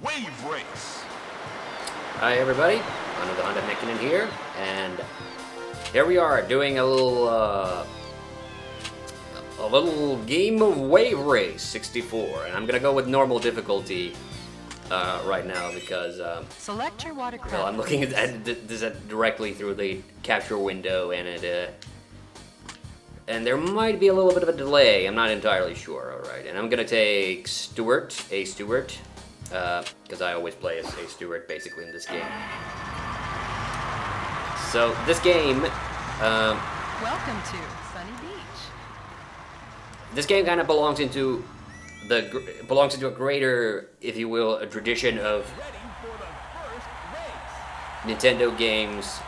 WaveRace. Hi everybody, I'm TheHande here, and here we are doing a little game of WaveRace 64, and I'm gonna go with normal difficulty right now because Select your watercraft. well, I'm looking at this directly through the capture window, and there might be a little bit of a delay. I'm not entirely sure. All right, and I'm gonna take Stewart, because I always play as a Stewart basically in this game. So this game, Welcome to Sunny Beach. this game kind of belongs into a greater, if you will, a tradition of Ready for the first race. Nintendo games,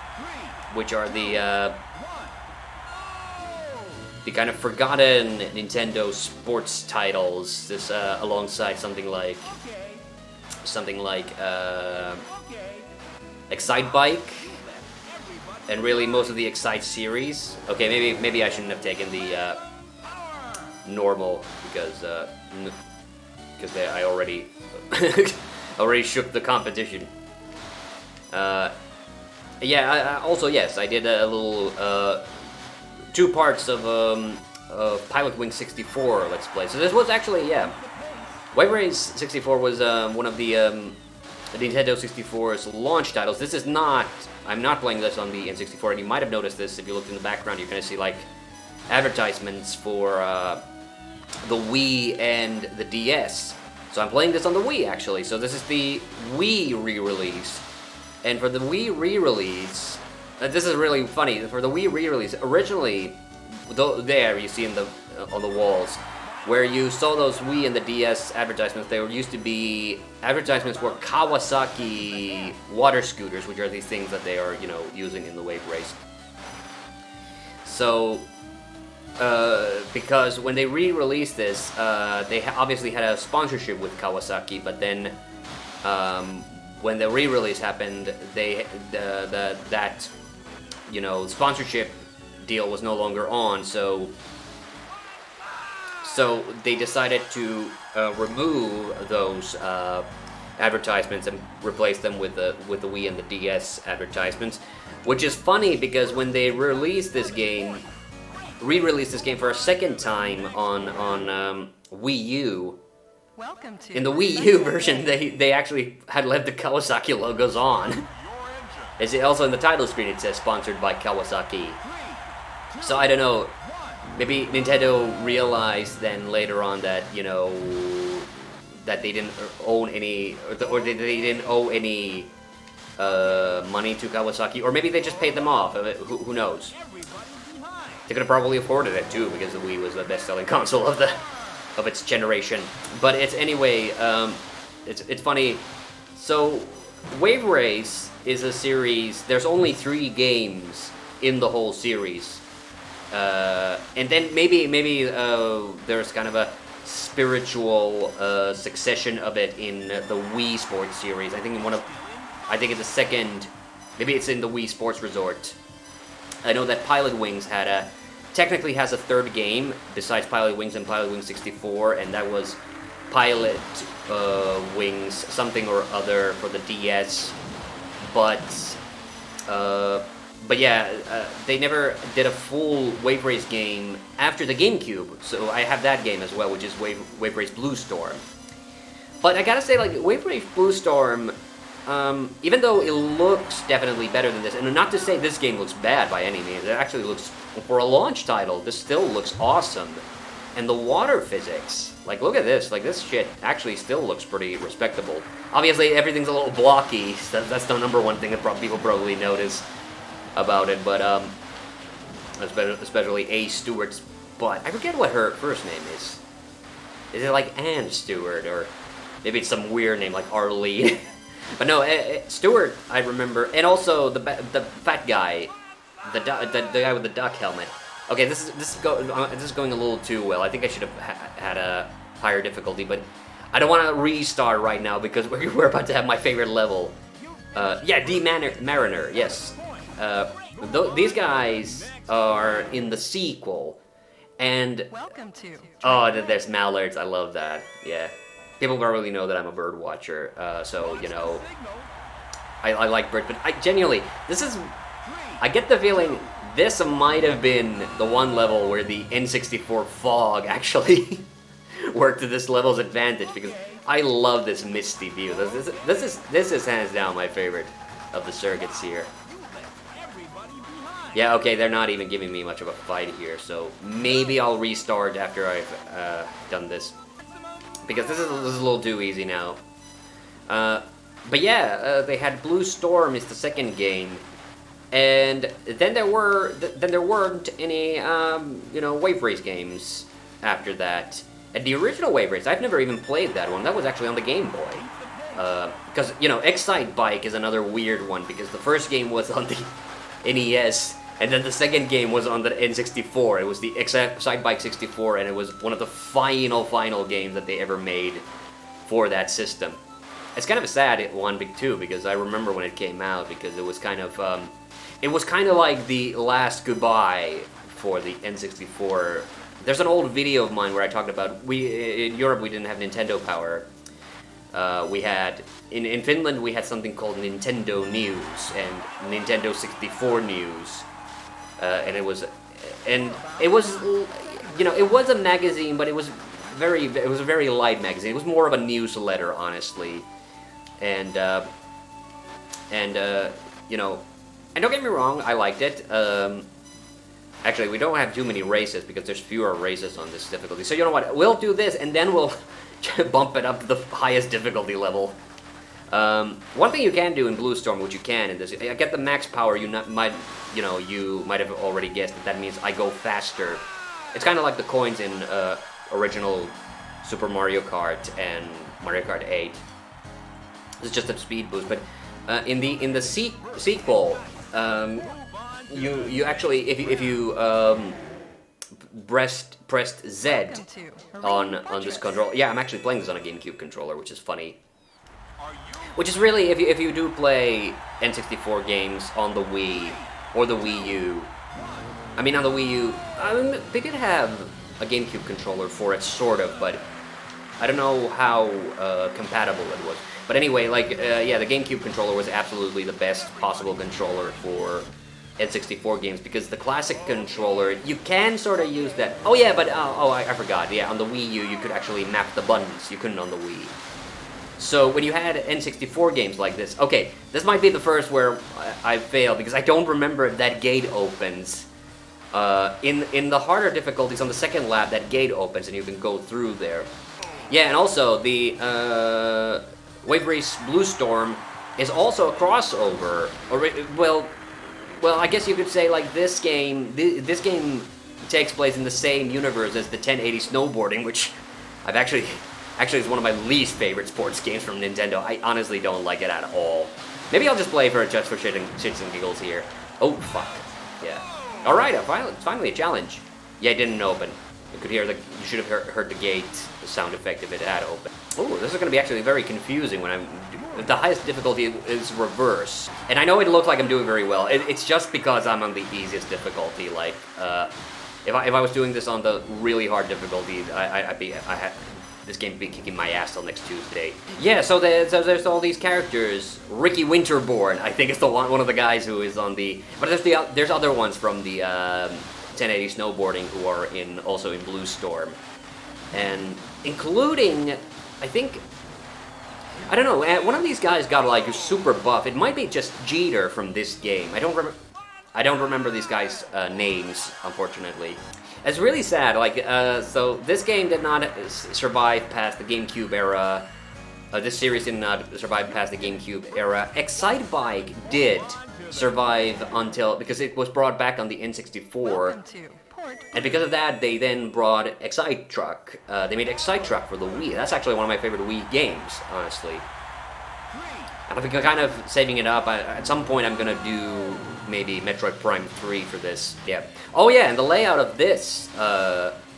which are the kind of forgotten Nintendo sports titles. This alongside something like Excite Bike, and really most of the Excite series. Okay, maybe I shouldn't have taken the normal because I already already shook the competition. Yeah. Also, yes, I did a little 2 parts of Pilot Wing 64 Let's Play. So this was actually, yeah, WaveRace 64 was one of the Nintendo 64's launch titles. This is not, I'm not playing this on the N64, and you might have noticed this if you looked in the background. You're going to see like advertisements for the Wii and the DS. So I'm playing this on the Wii actually. So this is the Wii re-release. And for the Wii re-release, this is really funny. For the Wii re-release, originally, there you see in the on the walls, where you saw those Wii and the DS advertisements, there used to be advertisements for Kawasaki water scooters, which are these things that they are, you know, using in the WaveRace. So, because when they re-released this, they obviously had a sponsorship with Kawasaki, but then when the re-release happened, that you know, sponsorship deal was no longer on, so they decided to remove those advertisements and replace them with the Wii and the DS advertisements, which is funny because when they re-released this game for a second time on Wii U, Welcome to in the Wii U version, they actually had left the Kawasaki logos on. As also in the title screen, it says sponsored by Kawasaki. So I don't know. Maybe Nintendo realized then later on that, you know, that they didn't own any, or they didn't owe any money to Kawasaki, or maybe they just paid them off. Who knows? They could have probably afforded it too, because the Wii was the best-selling console of its generation. But it's anyway, it's funny. So WaveRace is a series. There's only 3 games in the whole series, and then maybe there's kind of a spiritual succession of it in the Wii Sports series. I think it's the second. Maybe it's in the Wii Sports Resort. I know that Pilot Wings technically has a 3rd game besides Pilot Wings and Pilot Wings 64, and that was Pilot Wings something or other for the DS. But yeah, they never did a full WaveRace game after the GameCube, so I have that game as well, which is WaveRace Blue Storm. But I gotta say, like, WaveRace Blue Storm, even though it looks definitely better than this, and not to say this game looks bad by any means, it actually looks, for a launch title, this still looks awesome. And the water physics, like, look at this, like, this shit actually still looks pretty respectable. Obviously, everything's a little blocky, so that's the number one thing that people probably notice about it, but, especially A. Stewart's butt. I forget what her first name is. Is it like Anne Stewart, or maybe it's some weird name like Arlene? But no, Stewart, I remember, and also the fat guy, the guy with the duck helmet. Okay, this is going a little too well. I think I should have had a higher difficulty, but I don't want to restart right now because we're about to have my favorite level. Yeah, Mariner, yes. These guys are in the sequel, and Welcome to oh, there's mallards. I love that. Yeah. People probably know that I'm a bird watcher, so, you know, I like birds, but I genuinely, I get the feeling this might have been the one level where the N64 fog actually worked to this level's advantage, because I love this misty view. This is hands down my favorite of the circuits here. Yeah, okay, they're not even giving me much of a fight here, so maybe I'll restart after I've done this. Because this is a little too easy now. But yeah, they had Blue Storm is the second game, and then there weren't any you know, WaveRace games after that. And the original WaveRace, I've never even played that one. That was actually on the Game Boy. Because you know, Excite Bike is another weird one, because the first game was on the NES, and then the second game was on the N64. It was the Excite Bike 64, and it was one of the final games that they ever made for that system. It's kind of a sad one too, because I remember when it came out, because it was kind of like the last goodbye for the N64. There's an old video of mine where I talked about in Europe we didn't have Nintendo Power. We had in Finland we had something called Nintendo News and Nintendo 64 News, and it was you know, it was a magazine, but it was a very light magazine. It was more of a newsletter, honestly, and you know, and don't get me wrong, I liked it. Actually, we don't have too many races because there's fewer races on this difficulty. So you know what? We'll do this, and then we'll bump it up to the highest difficulty level. One thing you can do in Blue Storm, which you can in this, I get the max power. You might have already guessed that means I go faster. It's kind of like the coins in original Super Mario Kart and Mario Kart 8. It's just a speed boost, but in the sequel. You actually, if you pressed Z on this controller. Yeah, I'm actually playing this on a GameCube controller, which is funny. Which is really, if you do play N64 games on the Wii or the Wii U. I mean, on the Wii U, they did have a GameCube controller for it, sort of, but I don't know how compatible it was. But anyway, like, yeah, the GameCube controller was absolutely the best possible controller for N64 games, because the classic controller, you can sort of use that. Oh yeah, but I forgot. Yeah, on the Wii U, you could actually map the buttons. You couldn't on the Wii. So when you had N64 games like this, okay, this might be the first where I failed, because I don't remember if that gate opens. In the harder difficulties on the second lap, that gate opens and you can go through there. Yeah, and also the WaveRace Blue Storm is also a crossover. Well, I guess you could say, like, this game takes place in the same universe as the 1080 snowboarding, which I've actually is one of my least favorite sports games from Nintendo. I honestly don't like it at all. Maybe I'll just play for it just for shits and giggles here. Oh, fuck. Yeah. Alright, finally a challenge. Yeah, it didn't open. You could hear you should have heard the gate sound effect if it had opened. Oh, this is going to be actually very confusing when the highest difficulty is reverse. And I know it looks like I'm doing very well. It's just because I'm on the easiest difficulty. Like, if I was doing this on the really hard difficulty, this game would be kicking my ass till next Tuesday. Yeah, so there's all these characters. Ricky Winterborn, I think, is one of the guys who is on the. But there's other ones from the 1080 snowboarding who are also in Blue Storm, and including, I think, I don't know, one of these guys got like super buff. It might be just Jeter from this game. I don't remember these guys' names, unfortunately. It's really sad. Like, so this game did not survive past the GameCube era. This series did not survive past the GameCube era. Excite Bike did survive because it was brought back on the N64. And because of that, they then brought Excite Truck. They made Excite Truck for the Wii. That's actually one of my favorite Wii games, honestly. And I'm kind of saving it up. At some point, I'm gonna do maybe Metroid Prime 3 for this. Yeah. Oh yeah, and the layout of this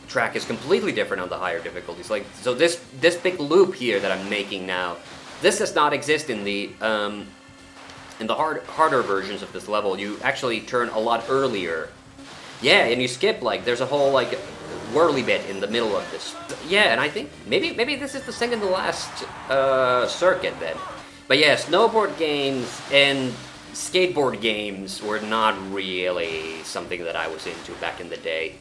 track is completely different on the higher difficulties. Like, so this big loop here that I'm making now, this does not exist in the harder versions of this level. You actually turn a lot earlier. Yeah, and you skip, like, there's a whole, like, whirly bit in the middle of this. Yeah, and I think maybe this is the second to last circuit then. But yeah, snowboard games and skateboard games were not really something that I was into back in the day.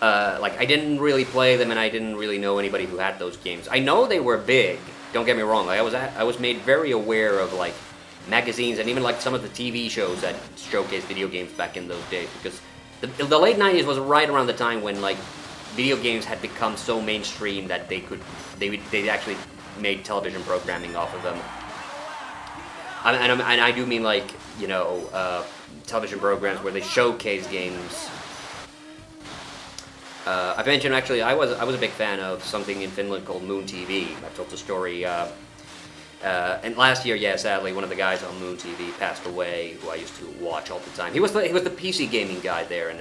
Like, I didn't really play them, and I didn't really know anybody who had those games. I know they were big, don't get me wrong. Like, I was made very aware of, like, magazines and even, like, some of the TV shows that showcased video games back in those days, because the late 90s was right around the time when, like, video games had become so mainstream that they actually made television programming off of them. And I do mean, like, you know, television programs where they showcase games. I've mentioned, actually, I was a big fan of something in Finland called Moon TV. I've told the story. And last year, yeah, sadly, one of the guys on Moon TV passed away, who I used to watch all the time. He was the PC gaming guy there, and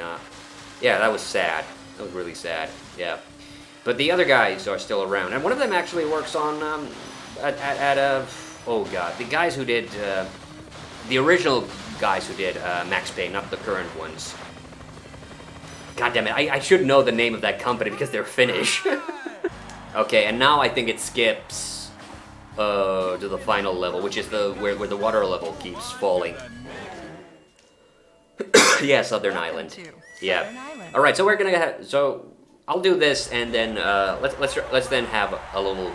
yeah, that was sad. That was really sad. Yeah, but the other guys are still around, and one of them actually works on oh god, the guys who did the original guys who did Max Payne, not the current ones. God damn it, I should know the name of that company because they're Finnish. Okay, and now I think it skips to the final level, which is where the water level keeps falling. Yeah, Southern Island. Yeah. All right, so we're gonna so I'll do this, and then let's then have a little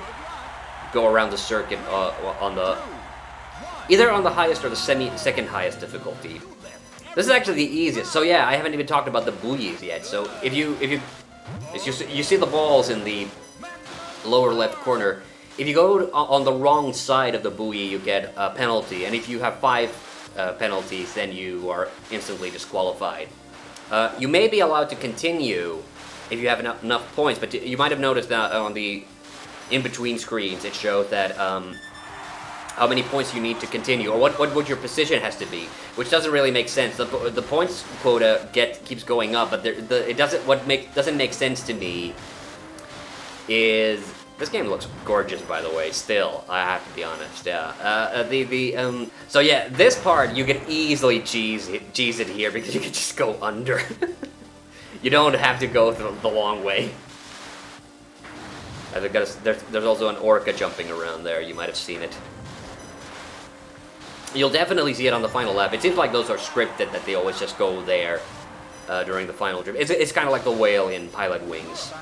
go around the circuit on the either on the highest or the second highest difficulty. This is actually the easiest. So yeah, I haven't even talked about the buoys yet. So if you see the balls in the lower left corner, if you go on the wrong side of the buoy, you get a penalty, and if you have 5 penalties, then you are instantly disqualified. You may be allowed to continue if you have enough points, but you might have noticed that on the in-between screens it shows that how many points you need to continue, or what would your position has to be, which doesn't really make sense. The points quota keeps going up, but it doesn't. Doesn't make sense to me is this game looks gorgeous, by the way. Still, I have to be honest. Yeah. So yeah, this part you can easily cheese it here because you can just go under. You don't have to go the long way. There's also an orca jumping around there. You might have seen it. You'll definitely see it on the final lap. It seems like those are scripted, that they always just go there during the final trip. It's kind of like the whale in Pilot Wings.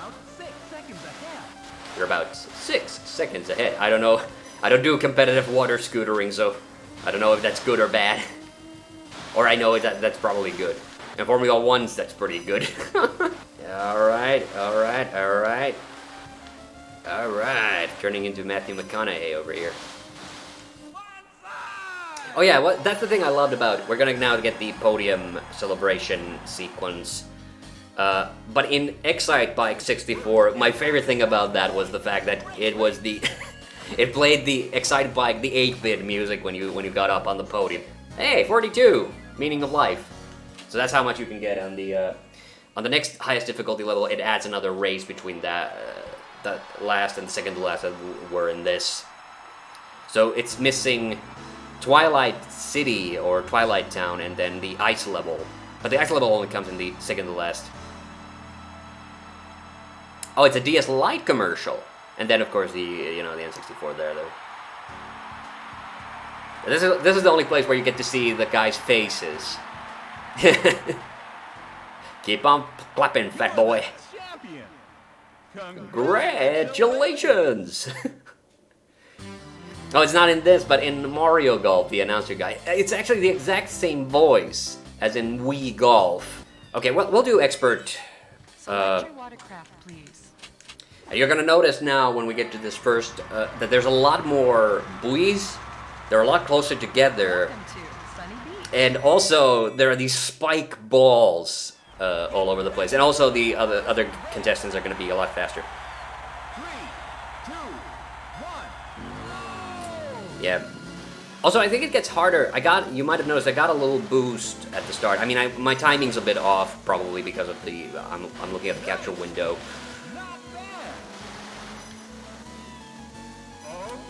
You're about 6 seconds ahead. I don't know. I don't do competitive water scootering, so I don't know if that's good or bad. Or I know that's probably good. And Formula 1's, that's pretty good. Alright. Turning into Matthew McConaughey over here. Oh yeah, that's the thing I loved about it. We're gonna now get the podium celebration sequence. But in Excite Bike 64, my favorite thing about that was the fact that it was it played the Excite Bike, the 8-bit music when you got up on the podium. Hey, 42, meaning of life. So that's how much you can get on the next highest difficulty level. It adds another race between the last and second to last that were in this. So it's missing Twilight City or Twilight Town, and then the ice level. But the ice level only comes in the second to last. Oh, it's a DS Lite commercial, and then of course the N64 there though. This is the only place where you get to see the guys' faces. Keep on clapping, fat boy. Congratulations! Oh, it's not in this, but in Mario Golf, the announcer guy. It's actually the exact same voice as in Wii Golf. Okay, we'll do expert. Select your watercraft, please. You're gonna notice now when we get to this first that there's a lot more buoys. They're a lot closer together. Welcome to Sunny Beach. And also, there are these spike balls all over the place. And also, the other contestants are going to be a lot faster. 3, 2, 1. Yeah. Also, I think it gets harder. You might have noticed I got a little boost at the start. I mean, my timing's a bit off, probably because of I'm looking at the capture window.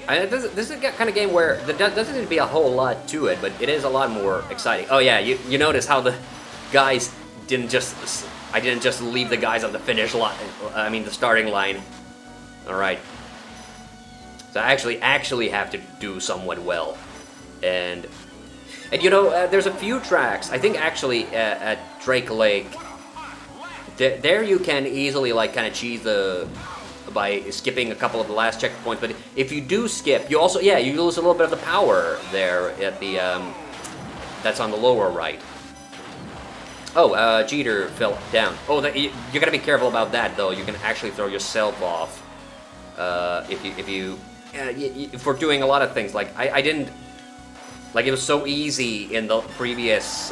This is the kind of game where there doesn't need to be a whole lot to it, but it is a lot more exciting. Oh yeah, you notice how the guys didn't just... I didn't just leave the guys on the finish line. I mean, the starting line. All right. So I actually have to do somewhat well, and you know, there's a few tracks. I think actually at Drake Lake, there you can easily like kind of cheese by skipping a couple of the last checkpoints. But if you do skip, you also you lose a little bit of the power there at the that's on the lower right. Oh, Jeter fell down. Oh, you gotta be careful about that though. You can actually throw yourself off if we're doing a lot of things. Like I didn't, like it was so easy in the previous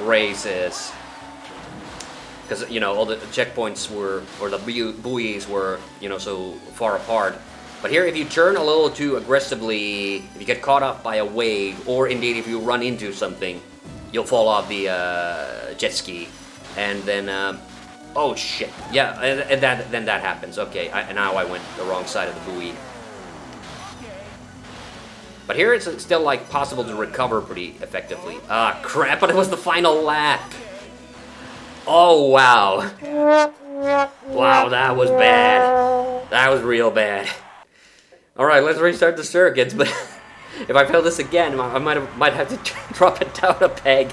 races because you know all the checkpoints were, or the buoys were, you know, so far apart. But here, if you turn a little too aggressively, if you get caught up by a wave, or indeed if you run into something, you'll fall off the jet ski, and then oh shit, yeah, and then that happens. Okay, now I went the wrong side of the buoy. But here it's still like possible to recover pretty effectively. Ah, crap! But it was the final lap. Oh wow, wow, that was bad. That was real bad. All right, let's restart the circuits. But if I fail this again, I might have to drop it down a peg.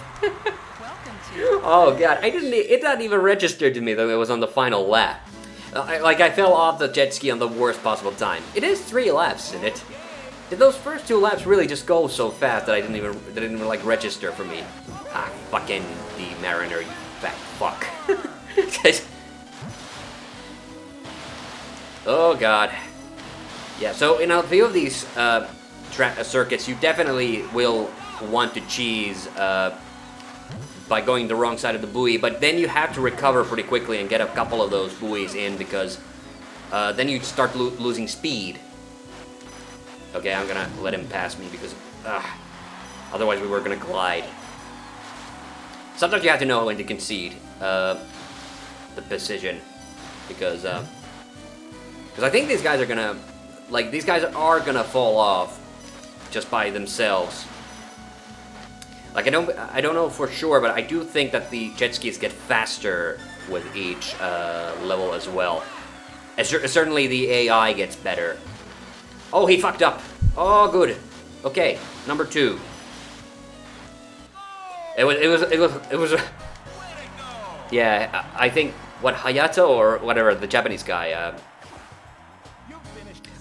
Oh god, it didn't even register to me that it was on the final lap. I fell off the jet ski on the worst possible time. It is 3 laps in it. Did those first 2 laps really just go so fast that it didn't even like register for me? Ah, fucking the Mariner, you fat fuck. Oh god. Yeah, so in a few of these circuits, you definitely will want to cheese by going the wrong side of the buoy, but then you have to recover pretty quickly and get a couple of those buoys in, because then you start losing speed. Okay, I'm gonna let him pass me because otherwise we were gonna glide. Sometimes you have to know when to concede the precision, because I think these guys are gonna fall off just by themselves. Like I don't know for sure, but I do think that the jet skis get faster with each level as well. And certainly the AI gets better. Oh, he fucked up. Oh, good. Okay, number 2. It was. Yeah, I think Hayato or whatever, the Japanese guy.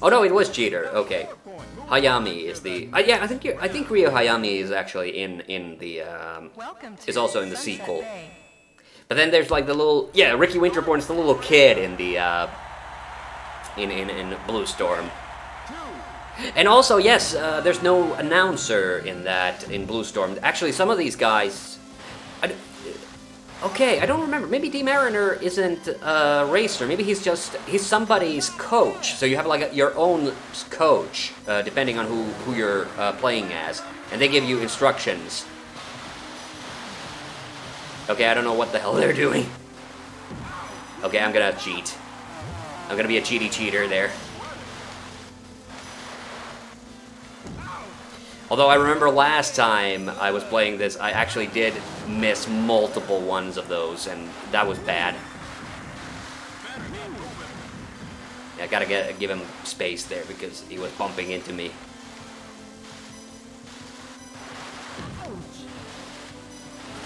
Oh no, it was Jeter. Okay, Hayami is the. Yeah, I think Ryo Hayami is actually in the. Is also in the sequel. But then there's like the little, Ricky Winterborn's the little kid in the in Blue Storm. And also, yes, there's no announcer in Blue Storm. Actually, some of these guys, I don't remember. Maybe D Mariner isn't a racer. Maybe he's somebody's coach. So you have like your own coach, depending on who you're playing as, and they give you instructions. Okay, I don't know what the hell they're doing. Okay, I'm gonna cheat. I'm gonna be a cheater there. Although I remember last time I was playing this, I actually did miss multiple ones of those, and that was bad. Yeah, I gotta give him space there because he was bumping into me.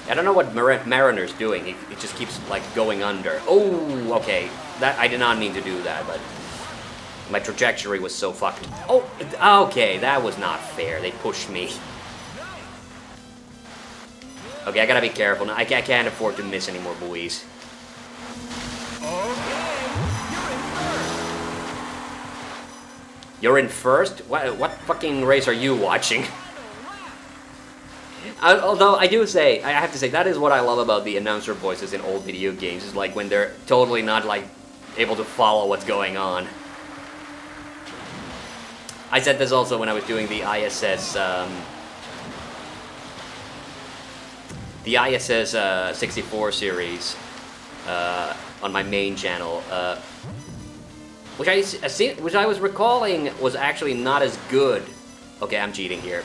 I don't know what Mariner's doing. He just keeps like going under. Oh, okay. That I did not mean to do that, but my trajectory was so fucked. Oh, okay, that was not fair. They pushed me. Okay, I gotta be careful now. I can't afford to miss any more buoys. You're in first? What fucking race are you watching? Although I have to say, that is what I love about the announcer voices in old video games, is like when they're totally not like able to follow what's going on. I said this also when I was doing the ISS 64 series on my main channel, which I was recalling was actually not as good. Okay, I'm cheating here.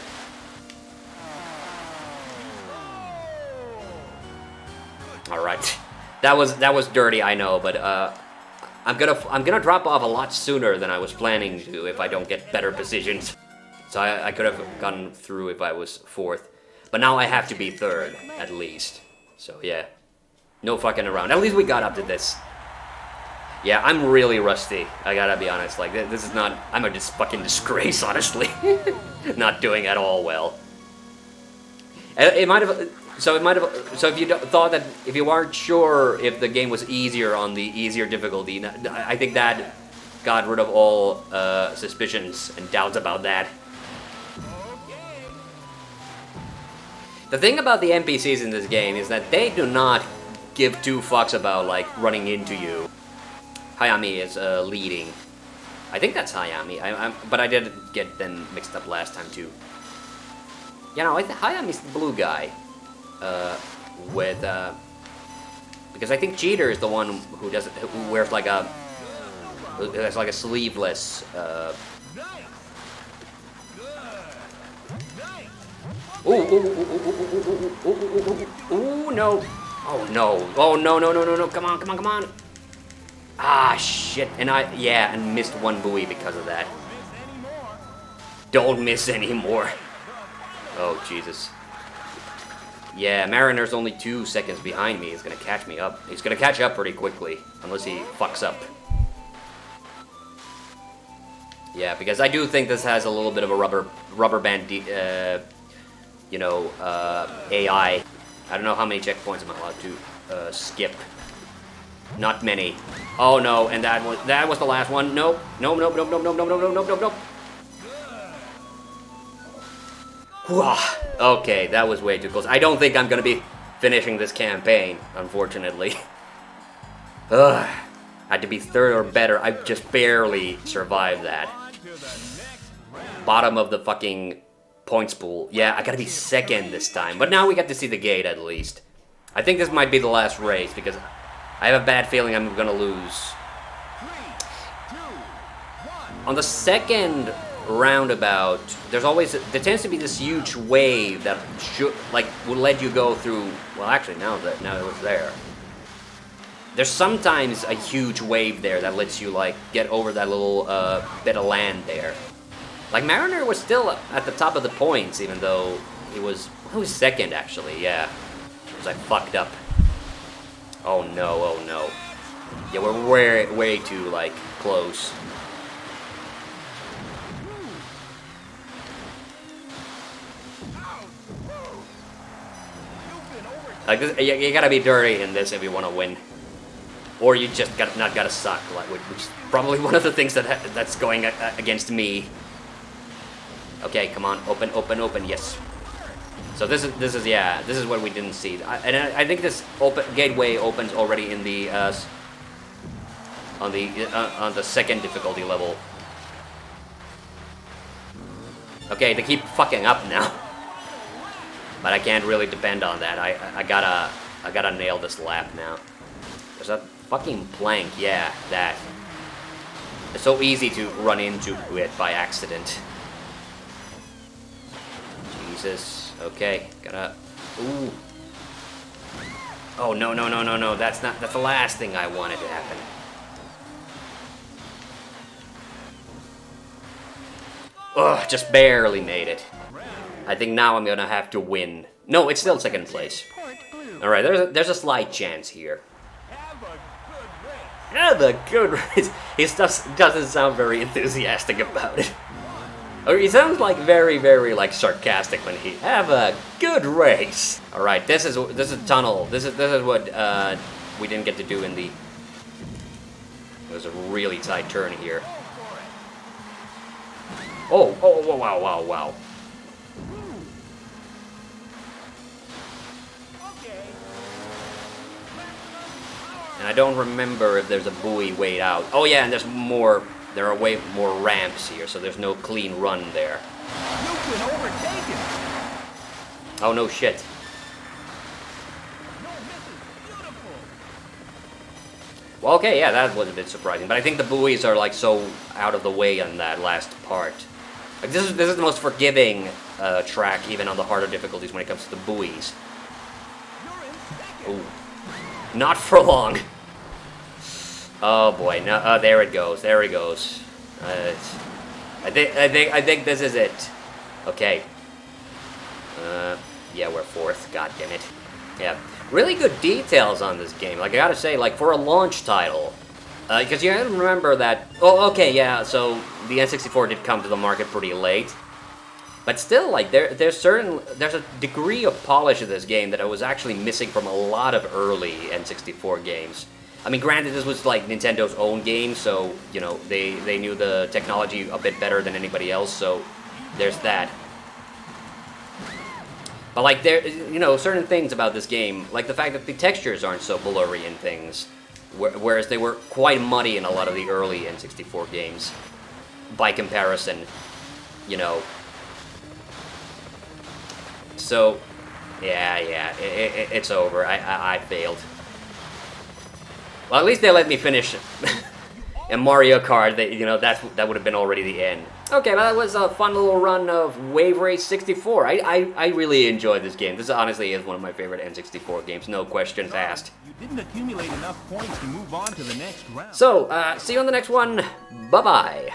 All right. That was dirty, I know, but I'm gonna drop off a lot sooner than I was planning to if I don't get better positions. So I could have gotten through if I was 4th, but now I have to be 3rd at least. So yeah, no fucking around. At least we got up to this. Yeah, I'm really rusty. I gotta be honest. Like this is not. I'm a just fucking disgrace, honestly. Not doing at all well. It might have. So if you thought that, if you weren't sure if the game was easier on the easier difficulty, I think that got rid of all suspicions and doubts about that. The thing about the NPCs in this game is that they do not give two fucks about like running into you. Hayami is leading. I think that's Hayami, but I did get them mixed up last time too. You know, Hayami's the blue guy. Because I think Cheater is the one who wears like a sleeveless. Ooh, no. Oh no. Oh no. Come on. Ah, shit. And and missed one buoy because of that. Don't miss anymore. Oh, Jesus. Yeah, Mariner's only 2 seconds behind me. He's gonna catch me up. He's gonna catch up pretty quickly, unless he fucks up. Yeah, because I do think this has a little bit of a rubber band, AI. I don't know how many checkpoints I'm allowed to skip. Not many. Oh no, and that was the last one. Nope. Nope. Okay, that was way too close. I don't think I'm gonna be finishing this campaign, unfortunately. Ugh. Had to be 3rd or better. I just barely survived that. Bottom of the fucking points pool. Yeah, I gotta be 2nd this time. But now we get to see the gate at least. I think this might be the last race because I have a bad feeling I'm gonna lose. 3, 2, 1. On the 2nd roundabout, there tends to be this huge wave that will let you go through. Well, actually, now it was there. There's sometimes a huge wave there that lets you like get over that little bit of land there. Like Mariner was still at the top of the points, even though he was 2nd actually. Yeah, because I fucked up. Oh no. Yeah, we're way too like close. Like this, you gotta be dirty in this if you want to win, or you just gotta suck, like which is probably one of the things that's going against me. Okay, come on, open, yes. So this is what we didn't see, I think this gateway opens already in the on the 2nd difficulty level. Okay, they keep fucking up now. But I can't really depend on that. I gotta nail this lap now. There's a fucking plank, yeah, that. It's so easy to run into it by accident. Jesus. Okay, gotta. Ooh. Oh no. That's the last thing I wanted to happen. Ugh, just barely made it. I think now I'm gonna have to win. No, it's still 2nd place. Alright, there's a slight chance here. Have a good race. He doesn't sound very enthusiastic about it. Or he sounds like very like sarcastic when he have a good race. Alright, this is tunnel. This is what we didn't get to do in the. There's a really tight turn here. Oh, wow. And I don't remember if there's a buoy way out. Oh yeah, and there are way more ramps here, so there's no clean run there. You've been overtaken. Oh no shit. No misses. Beautiful. Well, okay, yeah, that was a bit surprising, but I think the buoys are like so out of the way on that last part. Like this is the most forgiving track, even on the harder difficulties when it comes to the buoys. You're in 2nd. Ooh. Not for long. Oh boy, no, there it goes, there it goes. I think this is it. Okay. Yeah, we're fourth. God damn it. Yeah, really good details on this game. Like I gotta say, like for a launch title, because you have to remember that. Oh, okay, yeah. So the N64 did come to the market pretty late, but still, like there's a degree of polish in this game that I was actually missing from a lot of early N64 games. I mean, granted, this was like Nintendo's own game, so you know they knew the technology a bit better than anybody else. So there's that. But like there, you know, certain things about this game, like the fact that the textures aren't so blurry and things, whereas they were quite muddy in a lot of the early N64 games, by comparison, you know. So, yeah, it's over. I failed. Well, at least they let me finish in Mario Kart. You know, that would have been already the end. Okay, well, that was a fun little run of WaveRace 64. I really enjoyed this game. This honestly is one of my favorite N64 games, no questions asked. You didn't accumulate enough points to move on to the next round. So, see you on the next one. Bye-bye.